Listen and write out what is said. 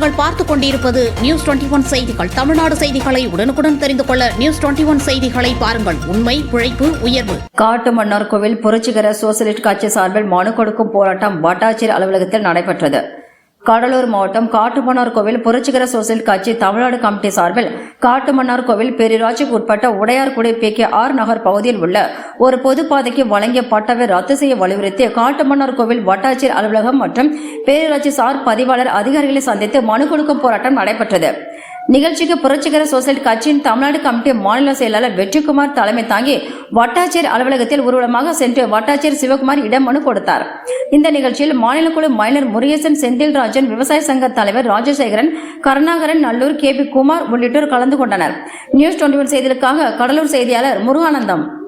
நீங்கள் பார்த்துக் கொண்டிருப்பது நியூஸ் 21 செய்திகள். தமிழ்நாடு செய்திகளை உடனுக்குடன் தெரிந்து கொள்ள நியூஸ் 21 செய்திகளை பாருங்கள். உண்மை, உழைப்பு, உயர்வு. காட்டுமன்னார்கோவில் புரட்சிகர சோசலிஸ்ட் கட்சி சார்பில் மனு கொடுக்கும் போராட்டம் வட்டாட்சியர் அலுவலகத்தில் நடைபெற்றது. கடலூர் மாவட்டம் காட்டுமன்னார்கோவில் புரட்சிகர சோசலிஸ்ட் கட்சி தமிழ்நாடு கமிட்டி சார்பில் காட்டுமன்னார்கோவில் பேரூராட்சிக்கு உட்பட்ட உடையார்குடி PKR நகர் பகுதியில் உள்ள ஒரு பொதுப்பாதைக்கு வழங்கிய பட்டாவை ரத்து செய்ய வலியுறுத்தி காட்டுமன்னார்கோவில் வட்டாட்சியர் அலுவலகம் மற்றும் பேரூராட்சி சார் பதிவாளர் அதிகாரிகளை சந்தித்து மனு கொடுக்கும் போராட்டம் நடைபெற்றது. நிகழ்ச்சிக்கு புரட்சிகர சோசலிஸ்ட் கட்சியின் தமிழ்நாடு கமிட்டி மாநில செயலாளர் வெற்றிக்குமார் தலைமை தாங்கி வட்டாட்சியர் அலுவலகத்தில் ஊர்வலமாக சென்று வட்டாட்சியர் சிவகுமார் இடம் மனு கொடுத்தார். இந்த நிகழ்ச்சியில் மாநில குழு மைனர் முருகேசன், செந்தில்ராஜன், விவசாய சங்க தலைவர் ராஜசேகரன், கருணாகரன், நல்லூர் KP குமார் உள்ளிட்டோர் கலந்து கொண்டனர். நியூஸ் 21 செய்திகளுக்காக கடலூர் செய்தியாளர் முருகானந்தம்.